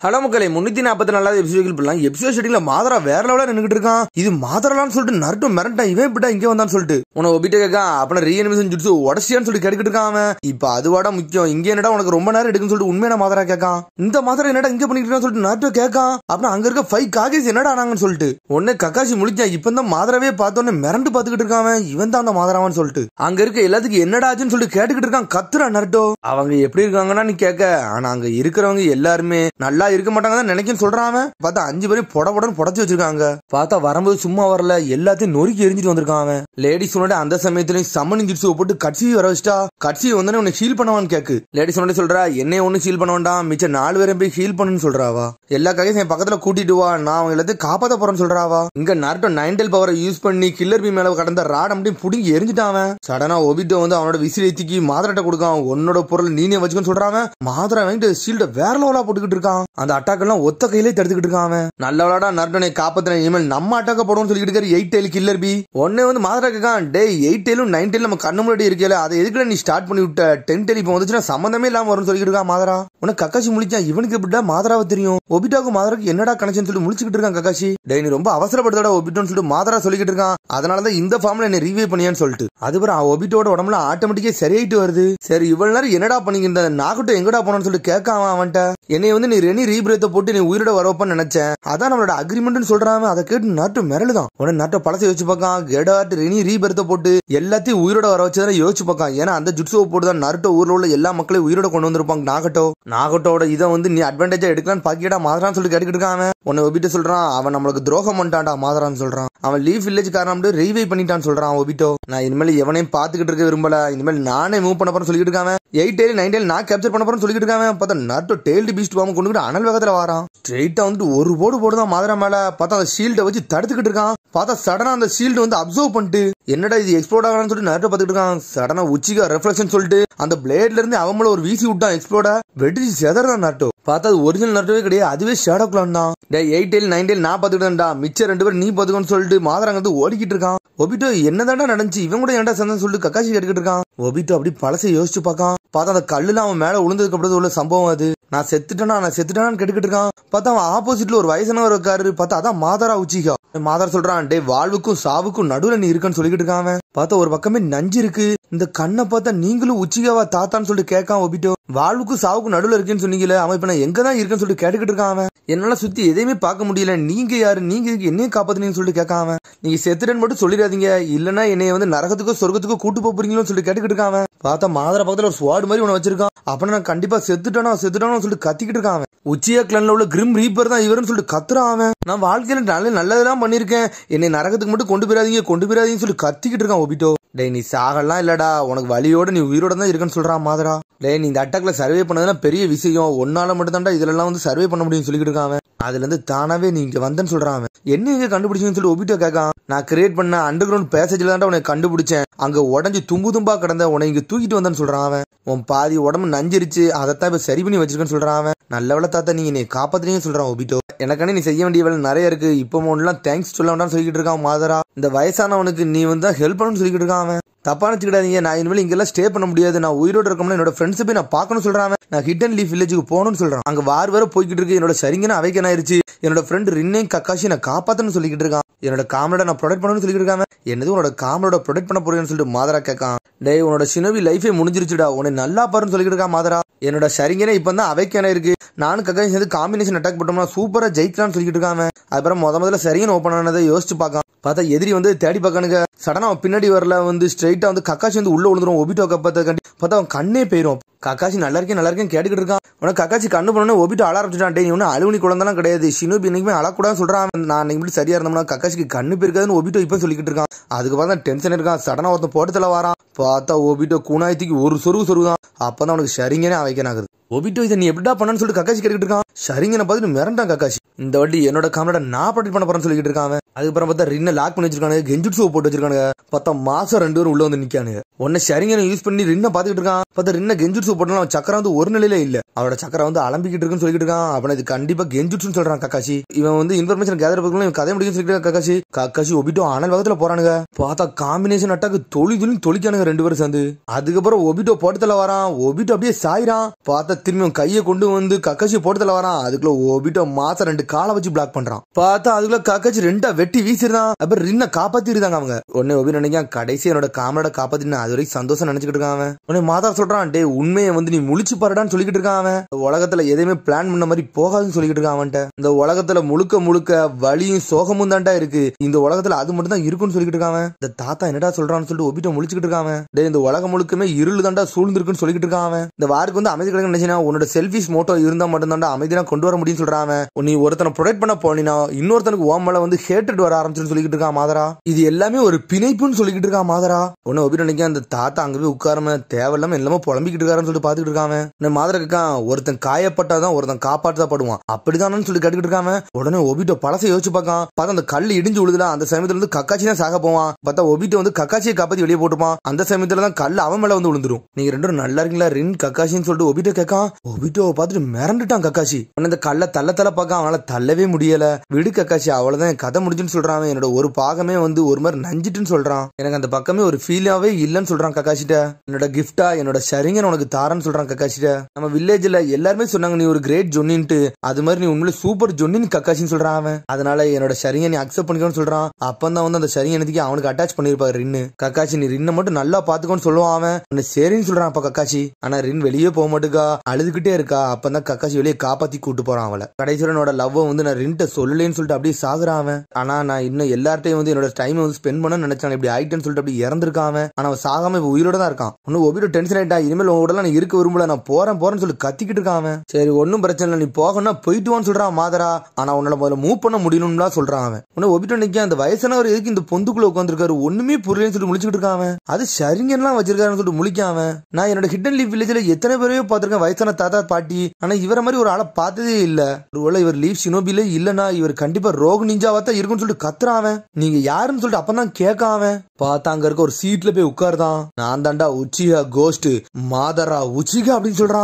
Hello மக்களே 344 episode பண்ணலாம். Episode ஷெட்டிங்ல மாதரா வேற லெவலா நின்னுட்டு இருக்கான். இது மாதரான்னு சொல்லிட்டு நருட்டோ மிரண்டா இவன் இப்படா இங்க வந்தான்னு சொல்லிட்டு உனக்கு ஒபிட்ட கேட்கான். அப்ப ரீஅனிமேஷன் ஜுட்சு உடச்சியான்னு சொல்லி கேட்டுக்கிட்டு இருக்கான் அவன். இப்ப அதுவாடா முக்கியம், இங்க என்னடா உனக்கு ரொம்ப நேரம் எடுக்குன்னு சொல்லிட்டு உண்மையான மாதரா கேட்கான். இந்த மாதரா என்னடா இங்க பண்ணிட்டு இருக்கான்னு சொல்லிட்டு நருட்டோ கேட்கான். அப்புறம் அங்க இருக்க 5 காகேஸ் என்னடா ஆனாங்கன்னு சொல்லிட்டு உடனே கக்காஷி முழிச்சான். இப்ப இந்த மாதராவே பார்த்தோன்னே மிரண்டு பாத்துக்கிட்டு இருக்கான். இவன் தான் அந்த மாதராவான்னு சொல்லிட்டு அங்க இருக்க எல்லாத்துக்கும் என்னடா ஆச்சுன்னு சொல்லிட்டு கேட்டுக்கிட்டு இருக்கான். கத்துறான் நருட்டோ. அவங்க எப்படி இருக்காங்கன்னா நீ கேட்க, ஆனா அங்க இருக்கிறவங்க எல்லாருமே நல்லா இருக்க மாட்டாங்க நினைக்க சொல்றான். பார்த்தா 5 பேரும் பொடபொடன்னு புடச்சு வச்சிருக்காங்க. பார்த்தா வரும்போது சும்மா வரல, எல்லாத்தையும் நொறுக்கி எரிஞ்சிட்டு வந்திருக்கான். லேடிஸ் சொன்ன அந்த சமயத்திலையும் சம்மனிங் ஜிட்ஸுவை போட்டு கட்சியை வர வச்சிட்டா. கட்சியை வந்து உன்னை ஹீல் பண்ணுவான்னு கேக்கு. லேடிஸ் சொன்ன சொல்றா என்னைய ஒண்ணு ஹீல் பண்ண வேண்டாம், மிச்சம் 4 பேரும் போய் ஹீல் பண்ணுன்னு சொல்றாவா. எல்லா கையும் என் பக்கத்துல கூட்டிட்டு வா, நான் அவங்க எல்லாத்தையும் காப்பாத்த போறேன்னு சொல்றாவா. இங்க நருட்டோ 9 பவரை யூஸ் பண்ணி கில்லர் பி மேல கடந்த ராட் மட்டும் புடிங்கி எரிஞ்சிட்டான். சடனா ஒபிட்டோ வந்து அவனோட விசில் ஏத்திக்கி மாதராட்ட கொடுக்கான். உன்னோட பொருள் நீனே வச்சுக்கன்னு சொல்றான். மாதரா வாங்கிட்டு ஷீல்ட வேற லெவலா போட்டுக்கிட்டு இருக்கான். அந்த அட்டாக் எல்லாம் ஒத்த கையிலே தடுத்துக்கிட்டு இருக்கான். நல்ல விளாடா நருட்டோனை காப்பாத்தின, இனிமேல் நம்ம அட்டாக்க போடுவோம் சொல்லிட்டு இருக்காரு 8 டெயில் கில்லர் பி. உடனே வந்து மாதரா கேட்கான், டே 8 டெயிலும் 9 டெயில் நம்ம கண்ணு முன்னாடி இருக்கல, அதை எதுக்குல நீ ஸ்டார்ட் பண்ணி விட்ட? 10 டெயில் இப்ப வந்துச்சுன்னா சம்பந்தமே இல்லாம வரும்னு சொல்லிட்டு இருக்கா மாதரா. உனக்கு கக்காஷி முழிச்சான். இவனுக்கு எப்படிடா மாதராவை தெரியும்? ஒபிட்டாவுக்கு மாதராக்கு என்னடா கனெக்ஷன் சொல்லி முழிச்சுக்கிட்டு இருக்கான் கக்காஷி. டே நீ ரொம்ப அவசரப்படுத்தடா ஒபிட்டோன்னு சொல்லிட்டு மாதரா சொல்லிக்கிட்டு இருக்கான். அதனாலதான் இந்த ஃபார்ம்ல என்ன ரீவே பண்ணியான்னு சொல்லிட்டு அதுக்கப்புறம் ஒபிட்டோட உடம்புல ஆட்டோமேட்டிக்கா சரியாயிட்டு வருது. சரி இவ்வளவு நேரம் என்னடா பண்ணிக்கிட்ட, நாகட்டோ எங்கடா போனோம்னு சொல்லிட்டு கேட்காம அவன்கிட்ட என்னை வந்து நீ ரெனி ரீபிரேத்த போட்டு நீ உயிரோட வரப்பன்னு நினைச்சேன், அதான் நம்மளோட அக்ரிமெண்ட் சொல்றாங்க. அதை கேட்டு நருட்டோ மிரளுதான். உடனே நருட்டோ பழசை யோசிச்சு பார்க்கான். கெடாட் ரெனி ரீபெர்த்த போட்டு எல்லாத்தையும் உயிரோட வர வச்சதான யோசிச்சு பார்க்கான். ஏன்னா அந்த ஜுட்சுவை போட்டுதான் நருட்டோ ஊர்ல உள்ள எல்லா மக்களையும் உயிரோட கொண்டு வந்திருப்பாங்க. நாகட்டோட இதை வந்து நீ அட்வான்டேஜா எடுக்கலான்னு பாக்கியடா மாதரான்னு சொல்லி கேட்டுக்கிட்டு இருக்கான். உன்னை ஒபிட்ட சொல்றான் அவன் நம்மளுக்கு துரோகம் பண்ணிட்டான்டா மாதரான்னு சொல்றான். அவன் லீவ் வில்லேஜ் காரணம் ரீவை பண்ணிட்டான்னு சொல்றான் ஒபிட்டோ. நான் இனிமேல் எவனையும் பாத்துக்கிட்டு இருக்க விரும்பல, இனிமேல் நானே மூவ் பண்ண போறேன்னு சொல்லிட்டு இருக்கான். 8 டெயில் 9 டெயில் நான் கேப்சர் பண்ண போறேன்னு சொல்லிட்டு இருக்கான். பார்த்தா நருட்டோ டெயில்டு பீஸ்ட் பாம்பு கொண்டு அனல் வேகத்துல வரான். ஸ்ட்ரெயிட்டா வந்து ஒரு போடுதான் மாதரா மேல. பார்த்தா அந்த ஷீல்டை வச்சு தடுத்துக்கிட்டு இருக்கான். பார்த்தா சடனா அந்த ஷீல்டு வந்து அப்சர்வ் பண்ணிட்டு என்னடா இது எக்ஸ்ப்ளோட் ஆகலாம்னு சொல்லிட்டு நருட்டோ பாத்துக்கிட்டு இருக்கான். சடனா உச்சிகா ரெஃப்ளெக்ஷன் சொல்லிட்டு அந்த பிளேட்ல இருந்து அவங்கள ஒரு வீசி விட்டான். எக்ஸ்ப்ளோட வெடிச்சு செதறான் நருட்டோ. பார்த்தா அது ஒரிஜினல் நருட்டோவே கிடையாது, அதுவே ஷேடோ கிளான் தான். 8 டெயில் 9 டெயில் நான் பாத்துக்கிட்டேன்டா, மிச்சம் 2 பேர் நீ பாத்துக்கோன்னு சொல்லிட்டு மாதரா வந்து ஓடிக்கிட்டு இருக்கான். ஒபிட்டோ என்னதான்டா நடந்துச்சு, இவன் கூட ஏன்டா சந்தன் சொல்லிட்டு கக்காஷி கேட்டுக்கிட்டு இருக்கான். ஒபிட்டோ அப்படி பழசை யோசிச்சு பார்க்கான். பார்த்தா அந்த கல்லுல அவன் மேல விழுந்ததுக்கு அப்புறம் உள்ள சம்பவம் அது. நான் செத்துட்டேனான்னு கேட்டுக்கிட்டு இருக்கான். பார்த்தா அவன் ஆப்போசிட்ல ஒரு வயசானவர் இருக்காரு. பார்த்தா அதான் மாதரா உச்சிகா. மாதரா சொல்றான், டே வாழ்வுக்கும் சாவுக்கும் நடுவுல நீ இருக்கன்னு சொல்லிக்கிட்டு இருக்கான். பார்த்தா ஒரு பக்கமே நஞ்சு இருக்கு. இந்த கண்ணை பார்த்தா நீங்களும் உச்சிகாவா தாத்தான்னு சொல்லிட்டு கேட்கான் ஒபிட்டோ. வாழ்வுக்கும் சாவுக்கும் நடுவுல இருக்குன்னு சொன்னீங்களே, அவன் இப்ப நான் எங்கதான் இருக்கேன்னு சொல்லிட்டு கேட்டுக்கிட்டு இருக்கான். என்னால சுத்தி எதையுமே பார்க்க முடியல, நீங்க யாரு, நீங்க இதுக்கு என்னையும் காப்பாத்துனீங்கன்னு சொல்லிட்டு கேட்காம. நீங்க செத்துட்டேன்னு மட்டும் சொல்லிடாதீங்க, இல்லன்னா என்னைய வந்து நரகத்துக்கோ சொர்க்கத்துக்கோ கூட்டு போறீங்களோன்னு சொல்லிட்டு கேட்டுக்கிட்டு இருக்கான். பார்த்தா மாதரா பக்கத்துல ஒரு ஸ்வாட் மாதிரி உன வச்சிருக்கான். அப்ப நான் கண்டிப்பா செத்துட்டானோ சொல்லிட்டு கத்திக்கிட்டு இருக்கான். உச்சியா கிளான்ல உள்ள கிரிம் ரீப்பர் தான் இவருன்னு சொல்லிட்டு கத்துறான். நான் வாழ்க்கையில நல்லதெல்லாம் பண்ணிருக்கேன், என்னை நரகத்துக்கு மட்டும் கொண்டு போயிடாதீங்கன்னு சொல்லி கத்திக்கிட்டு இருக்கான் ஒபிட்டோ. டே நீ சாகலாம் இல்லடா, உனக்கு வலியோட நீ உயிரோட தான் இருக்கன்னு சொல்றான் மாதரா. டே நீ இந்த அட்டாக்ல சர்வே பண்ணதுலாம் பெரிய விஷயம், ஒன்னால மட்டும் தான்டா இதெல்லாம் வந்து சர்வே பண்ண முடியும்னு சொல்லிக்கிட்டு இருக்கான். அதுல இருந்து தானாவே நீ இங்க வந்தேன்னு சொல்றான். என்ன இங்க கண்டுபிடிச்சீங்கன்னு சொல்லி ஒபிட்டோ கேட்கான். நான் கிரியேட் பண்ண அண்டர் கிரவுண்ட் பேசேஜ்ல தான் உன்னை கண்டுபிடிச்சேன், அங்க உடஞ்சு தும்பா கிடந்த உன்னை இங்க தூக்கிட்டு வந்தேன்னு சொல்றான். உன் பாதி உடம்பு நஞ்சிருச்சு, அதைத்தான் இப்ப சரி பண்ணி வச்சிருக்கேன்னு சொல்றான். நல்லவள தாத்தா நீங்க என்னை காப்பாத்துறீங்கன்னு சொல்றான் ஒபிட்டோ. எனக்கானே நீ செய்ய வேண்டிய வேலை நிறைய இருக்கு, இப்போ ஒன்னுலாம் தேங்க்ஸ் சொல்ல வேண்டாம்னு சொல்லிக்கிட்டு இருக்கான் மாதரா. இந்த வயசானவனுக்கு நீ வந்து ஹெல்ப் பண்ணணும்னு சொல்லிக்கிட்டு இருக்கான். தப்பா நினைச்சுக்கிடாதீங்க, நான் இனிமேல் இங்கெல்லாம் ஸ்டே பண்ண முடியாது, நான் உயிரோட இருக்கணும்னு என்னோட ஃப்ரெண்ட்ஸ் போய் நான் பார்க்கணும்னு சொல்றான். நான் ஹிடன் லீஃப் வில்லேஜுக்கு போகணும்னு சொல்றான். அங்க வேற போய்கிட்டு இருக்கு. என்னோட சரிங்கன்னு அவைக்கன் ஆயிருச்சு. என்னோட ஃப்ரெண்ட் ரின்னையும் கக்காஷி நான் காப்பாத்தணும்னு சொல்லிக்கிட்டு இருக்கான். என்னோட காமரோட நான் ப்ரொடெக்ட் பண்ணணும்னு சொல்லிட்டு இருக்காங்க. என்னது உன்னோட காமரோட ப்ரொடெக்ட் பண்ண போறேன்னு சொல்லிட்டு மாதரா கேட்கான். டே உன்னோட சினோவி லைஃபே முடிஞ்சிருச்சுடா, உன்னை நல்லா பாருன்னு சொல்லிட்டு இருக்கான் மாதரா. என்னோட சரிங்கனே இப்ப தான் அவைக்கான இருக்கு, நானும் கக்காஷி சேர்ந்து காம்பினேஷன் அட்டாக் பண்ணோம்னா சூப்பரா ஜெயிக்கலாம்னு சொல்லிட்டு இருக்காங்க. அதுக்கப்புறம் முதல்ல சரிங்கன்னு ஓப்பன் ஆனதை யோசிச்சு பார்க்கான். பார்த்தா எதிரி வந்து தேடி பார்க்கானுங்க. சடனா அவன் பின்னாடி வரல வந்து ஸ்ட்ரைட்டா வந்து கக்காஷி வந்து உள்ள விழுந்துரும் ஒபிட்டோ கப்பாத்தி. பார்த்தா அவன் கண்ணே போயிரும். கக்காஷி நல்லா இருக்கேன் கேட்டுக்கிட்டு இருக்கான். உனக்கு கக்காஷி கண்ணு பண்ணு ஒபிட்டோ அழ ஆரம்பிச்சுட்டான். டே இவனு அழுவணி குழந்தைலாம் கிடையாது, ஷினோபி இன்னைக்குமே அழக்கூடாதுன்னு சொல்றான். நான் இன்னைக்கு சரியா இருந்தோம்னா கக்காஷிக்கு கண்ணு போயிருக்காதுன்னு ஒபிட்டோ இப்ப சொல்லிக்கிட்டு இருக்கான். அதுக்கு பார்த்தா டென்ஷன் இருக்கான். சடனா ஒருத்தன் போட்டத்துல வரான். பார்த்தா ஒபிட்டோ கூனாயத்துக்கு ஒரு சொருகுதான். அப்பதான் அவனுக்கு சரிங்கனே அவைக்கன் ஆகுது. ஒபிட்டோ இதை நீ எப்படிடா பண்ணு சொல்லிட்டு கக்காஷி கேட்டுக்கிட்டு இருக்கான். சரிங்கன்னு பார்த்துட்டு மிரண்டான் கக்காஷி. இந்த வாட்டி என்னோட காமரோட நான் ப்ரொடெக்ட் பண்ண போறேன்னு சொல்லிக்கிட்டு இருக்கான். அதுக்கப்புறம் பார்த்தா ரின்ன லாக் பண்ணி வச்சிருக்கானுங்க, கெஞ்சுட்ஸுவை போட்டு வச்சிருக்கானுங்க. பார்த்தா மாசம் 2 பேரும் உள்ள வந்து நிக்கானுங்க. உன்ன சரிங்க யூஸ் பண்ணி ரின்ன பாத்துக்கிட்டு இருக்கான். பார்த்தா ரின்ன கெஞ்சுட்சு போட்டாலும் சக்கரம் வந்து ஒரு நிலையில இல்ல, அவரோட சக்கரம் வந்து அலம்பிக்கிட்டு இருக்குன்னு சொல்லிட்டு இருக்கான். அப்ப இது கண்டிப்பா கெஞ்சுட்சுன்னு சொல்றான் கக்காஷி. இவன் வந்து இன்ஃபர்மேஷன் கேதர் பண்ணி கதை முடியும் சொல்லிட்டு கக்காஷி. கக்காஷி ஒபிட்டோ அனல் வேகத்துல போறானுங்க. பார்த்தா காம்பினேஷன் அட்டாக்கு தொழிக்கானுங்க 2 பேரும் சேர்ந்து. அதுக்கப்புறம் ஒபிட்டோ போட்டத்துல வரான். ஒபிட்டோ அப்படியே சாயிரான். பார்த்தா திரும்பியும் கையை கொண்டு வந்து கக்காஷி போட்டத்துல வரான். அதுக்குள்ள ஒபிட்டோ மாசம் 2 காலை வச்சு பிளாக் பண்றான். பார்த்தா அதுக்குள்ள கக்காஷி 2 வெட்டி வீசிருந்தான். அப்புறம் ரின்ன காப்பாத்திருந்தாங்க அவங்க. உடனே ஒபி நினைக்கான் கடைசி என்னோட காமரோட காப்பாத்தினா அது வரைக்கும் சந்தோஷம் நினைச்சுக்கிட்டு இருக்கான். உடனே மாதா சொல்றான், டே உண்மையை வந்து நீ முழிச்சு பாருடான்னு சொல்லிக்கிட்டு இருக்கான். உலகத்துல எதையுமே பிளான் பண்ண மாதிரி போகாதுன்னு சொல்லிக்கிட்டு இருக்கான் அவன்கிட்ட. இந்த உலகத்துல முழுக்க வலியும் சோகமும் தான்டா இருக்கு, இந்த உலகத்துல அது மட்டும் தான் இருக்குன்னு சொல்லிக்கிட்டு இருக்கான். இந்த தாத்தா என்னடா சொல்றான்னு சொல்லிட்டு ஒபிட்ட முழிச்சுக்கிட்டு இருக்கான். டே இந்த உலகம் முழுக்கமே இருள் தாண்டா சூழ்ந்திருக்குன்னு சொல்லிக்கிட்டு இருக்கான். இந்த வாருக்கு வந்து அமைதி கிடைக்க நினைச்சா உன்னோட செல்ஃபிஷ் மோட்டோ இருந்தா மட்டும் தாண்டா அமைதியா கொண்டு வர முடியும்னு சொல்றான். நீ ஒருத்தனை ப்ரொடெக்ட் பண்ண போனா இன்னொருத்தனுக்கு ஓம் மேல வந்து ஹேட்டட் வர ஆரம்பிச்சுன்னு சொல்லிக்கிட்டு இருக்கான் மாதரா. இது எல்லாமே ஒரு பிணைப்புன்னு சொல்லிக்கிட்டு இருக்கான் மாதரா. உன்ன ஒபி நினைக்க அந்த தாத்தா அங்கவே உட்காரம தேவையில்லாம எல்லாமே புலம்பிக்கிட்டு இருக்காருன்னு சொல்லிட்டு பாத்துக்கிட்டு இருக்காங்க. மாதரா கேட்கான், ஒருத்தன் காயப்பட்டாதான் ஒருத்தன் காப்பாற்றப்படுவான் அப்படிதானு சொல்லி கேட்டுக்கிட்டு இருக்காங்க. உடனே ஒபிட்டோ பழசை யோசிச்சு பார்க்கான். பார்த்தா அந்த கல் இடிஞ்சு விழுதுல அந்த சமயத்துல இருந்து கக்காச்சி தான் சாக போவான். பார்த்தா ஒபிட்டோ வந்து கக்காச்சியை காப்பாத்தி வெளியே போட்டுப்பான். அந்த சமயத்துல தான் கல் அவன் மேல வந்து விழுந்துரும். நீங்க 2 பேரும் நல்லா இருக்கீங்களா ரின் கக்காசின்னு சொல்லிட்டு ஒபிட்டோ கேட்கான். ஒபிட்டோ பார்த்துட்டு மிரண்டுட்டான் கக்காசி. இந்த கல்ல தள்ள பார்க்க அவனால தள்ளவே முடியல. விடு கக்காசி அவ்வளவுதான் கதை முடிஞ்சுன்னு சொல்றான். என்னோட ஒரு பாகமே வந்து ஒரு மாதிரி நஞ்சிட்டுன்னு சொல்றான். எனக்கு அந்த பக்கமே ஒரு ஃபீலாவே இல்லன்னு சொல்றான் கக்காசிட்ட. என்னோட கிஃப்டா என்னோட சரிங்க உனக்கு தாரன்னு சொல்றான் கக்காசிட்ட. நம்ம வில்லேஜ்ல எல்லாருமே சொன்னாங்க நீ ஒரு கிரேட் ஜொன்னின்ட்டு, அது மாதிரி நீ உண்மையில சூப்பர் ஜொன்னின்னு கக்காசின்னு சொல்றான் அவன். அதனால என்னோட சரிங்க நீ அக்செப்ட் பண்ணிக்கணும்னு சொல்றான். அப்பந்தான் வந்து அந்த சரிங்க அவனுக்கு அட்டாச் பண்ணிருப்பாரு ரின்னு. கக்காசி நீ ரின்ன மட்டும் நல்லா பாத்துக்கோன்னு சொல்லுவான் அவன். சரின்னு சொல்றான் அப்ப கக்காசி. ஆனா ரின் வெளியே போக மாட்டுக்கா, அழுதுகிட்டே இருக்கா. அப்பதான் கக்காசி வெளியே காப்பாத்தி கூட்டு போறான் அவளை. கடைசியில என்னோட லவ் வந்து நான் ரின்ட்ட சொல்லலேன்னு சொல்லிட்டு அப்படியே சாகுறான் அவன். ஆனா நான் இன்னும் எல்லார்ட்டையும் வந்து என்னோட டைம் வந்து ஸ்பெண்ட் பண்ண நினைச்சான், இப்படி ஆயிட்டேன்னு சொல்லிட்டு அப்படி இறந்திருக்கான். ஆனா அவன் சாகாம இப்ப உயிரோட தான் இருக்கான். ஒன்னும் ஒபிட்டோ டென்ஷன் ஆயிட்டா, இனிமேல் உங்களோட நான் இருக்க விரும்பல, நான் போறேன்னு சொல்லி கத்திக்கிட்டு இருக்கான். சரி ஒன்னும் பிரச்சனை இல்லை, நீ போகணும்னா போயிட்டுவான்னு சொல்றான் மாதரா. ஆனா உன்னால முதல்ல மூவ் பண்ண முடியணும்னா சொல்றான் அவன். உன்ன ஒபிட்டோ நிக்க அந்த வயசானவர் எதுக்கு இந்த பொந்துக்குள்ள உட்காந்துருக்காரு ஒண்ணுமே புரியலன்னு சொல்லி முழிச்சுக்கிட்டு இருக்கான். அது சரிங்கலாம் வச்சிருக்காருன்னு சொல்லிட்டு முழிக்காம, நான் என்னோட ஹிடன் லீஃப் வில்லேஜ்ல எத்தனை பேரையோ பாத்திருக்கேன் வயசான தாத்தா பாட்டி, ஆனா இவர மாதிரி ஒரு ஆளை பார்த்ததே இல்ல. ஒருவேளை இவர் லீஃப் ஷினோபில இல்லனா இவர் கண்டிப்பா ரோக் நிஞ்சாவாத்தான் இருக்குன்னு சொல்லிட்டு கத்துறான். நீங்க யாருன்னு சொல்லிட்டு அப்பதான் கேட்காம பார்த்தா அங்க இருக்க ஒரு சீட்ல போய் உட்கார்தான். நான் தாண்டா உச்சிகா கோஸ்ட் மாதரா உச்சிகா அப்படின்னு சொல்றான்.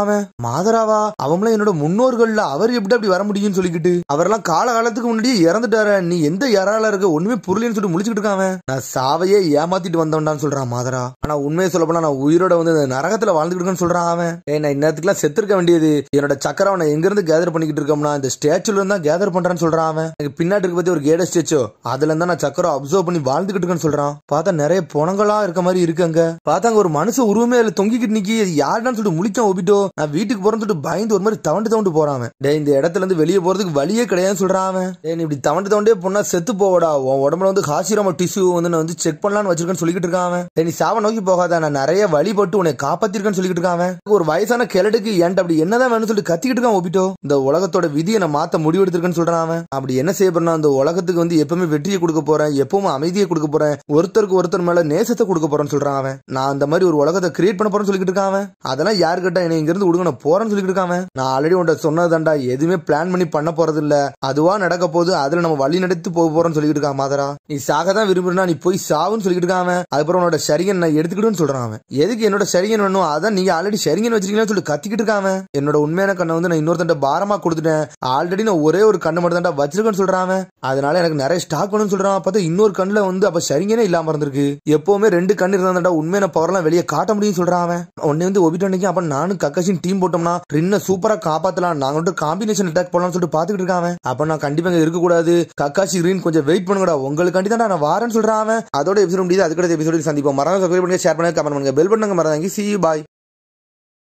மாதராவா? அவங்கள என்னோட முன்னோர்கள்ல அவர் எப்படி அப்படி வர முடியும்னு சொல்லிக்கிட்டு அவரெல்லாம் காலத்துக்கு முன்னாடியே இறந்துட்டாரு, நீ எந்த யாரால இருக்க ஒண்ணுமே புரியலன்னு சொல்லிட்டு முழிச்சுக்கிட்டு இருக்கான். நான் சாவையே ஏமாத்திட்டு வந்தவன்டான்னு சொல்றான் மாதரா. ஆனா உண்மையை சொல்ல போனா நான் உயிரோட வந்து நரகத்துல வாழ்ந்துட்டு இருக்கேன்னு சொல்றான் அவன். நான் இன்னத்துக்குலாம் செத்துருக்க வேண்டியது, என்னோட சக்கரம் அவனை எங்க இருந்து கேதர் பண்ணிக்கிட்டு இருக்கோம்னா இந்த ஸ்டேச்சுல இருந்தா கேதர் பண்றான்னு சொல்றான் அவன். எனக்கு பின்னாடி இருக்க பத்தி ஒரு கேட ஸ்டேச்சோ அதுல இருந்தா நான் சக்கரம் அப்சர்வ் பண்ணி வாழ்ந்துகிட்டு இருக்கேன்னு சொல்றான். பார்த்தா நிறைய பொணங்களா இருக்க மாதிரி இருக்குங்க. பார்த்தாங்க ஒரு மனுஷ உருவமே அதுல தொங்கிக்கிட்டு நிக்கி, யாருன்னு சொல்லிட்டு முழிச்சான் ஒபிட்டோ. நான் வீட்டுக்கு போறேன்னு சொல்லிட்டு பயந்து ஒரு மாதிரி தவண்டு போறான். இந்த இடத்துல இருந்து வெளியே போறதுக்கு வழியே கிடையாதுன்னு சொல்றான். நீ இப்படி தவண்டே போனா செத்து போவடா, உன் உடம்புல வந்து ஹாசிராம டிஷ்யூ வந்து நான் வந்து செக் பண்ணலான்னு வச்சிருக்கேன்னு சொல்லிக்கிட்டு இருக்கான். நீ சாவ நோக்கி போகாத, நான் நிறைய வழிபட்டு உன்னை காப்பாத்திருக்கேன்னு சொல்லிக்கிட்டு இருக்கான். ஒரு வயசான கிழடுக்கு ஏன்ட்டு அப்படி என்னதான் வேணும்னு சொல்லிட்டு கத்திக்கிட்டு இருக்கான் ஒபிட்டோ. இந்த உலகத்தோட விதியை நான் மாத்த முடிவெடுத்திருக்கேன்னு சொல்றான். அப்படி என்ன செய்ய போறேன்னா அந்த உலகத்துக்கு வந்து எப்பவுமே வெற்றியை கொடுக்க போறேன், எப்பவும் அமைதியை கொடுக்க போறேன், ஒருத்தருக்கு ஒருத்தர் மேல நேசத்தை கொடுக்க போறேன்னு சொல்றான் அவன். நான் அந்த மாதிரி ஒரு உலகத்தை கிரியேட் பண்ண போறேன்னு சொல்லிட்டு இருக்கான். அதெல்லாம் யாரு கேட்டா என்ன இங்க இருந்து விடுங்க நான் போறேன்னு சொல்லிட்டு இருக்கான். நான் ஆல்ரெடி உன்கிட்ட சொன்னதாண்டா, எதுவுமே பிளான் பண்ணி பண்ண போறது இல்ல, அதுவா நடக்க போது அதுல நம்ம வழி நடத்தி போக போறோம்னு சொல்லிட்டு இருக்கான் மாதரா. நீ சாக தான் விரும்புறா, நீ போய் சாவுன்னு சொல்லிட்டு இருக்கான். அதுக்கப்புறம் உன்னோட சரிகன் நான் எடுத்துக்கிட்டுன்னு சொல்றான். எதுக்கு என்னோட சரிகன் வேணும், அதான் நீங்க ஆல்ரெடி சரிகன் வச்சிருக்கீங்கன்னு சொல்லி கத்திக்கிட்டு இருக்கான். என்னோட உண்மையான கண்ணை வந்து நான் இன்னொருத்தண்ட பாரமா கொடுத்துட்டேன், ஆல்ரெடி நான் ஒரே ஒரு கண்ணை மட்டும் தாண்டா வச்சிருக்கேன்னு சொல்றான். அதனால எனக்கு நிறைய ஸ்டாக் வேணும்னு சொல்றான். பார்த்தா இன்னொரு கண்ணுல வந்து அப்ப சரிங்கனே இல்லாம இருந்திருக்கு. எப்பவுமே 2 கண்ணு இருந்தா உண்மையான பவர்லாம் வெளியே காட்ட முடியும்னு சொல்றான். உடனே வந்து ஒபிட்டோ நிக்க, அப்ப நானும் கக்காசின் டீம் போட்டோம்னா ரின்ன சூப்பரா காப்பாத்தலாம், நாங்க வந்து காம்பினேஷன் அட்டாக் போடலாம்னு சொல்லிட்டு பாத்துக்கிட்டு இருக்கான். அப்ப நான் கண்டிப்பா இருக்க கூடாது, கக்காசி ரின் கொஞ்சம் வெயிட் பண்ணுங்கடா, உங்களுக்காண்டி தான் நான் வாரேன்னு சொல்றான். அதோட எபிசோட் முடியுது. அதுக்கடுத்த எபிசோடு சந்திப்போம். மறக்காம சப்ஸ்கிரைப் பண்ணுங்க, ஷேர் பண்ணுங்க, கமெண்ட் பண்ணுங்க, பெல் பட்டனை மறக்காதீங்க. See you, bye.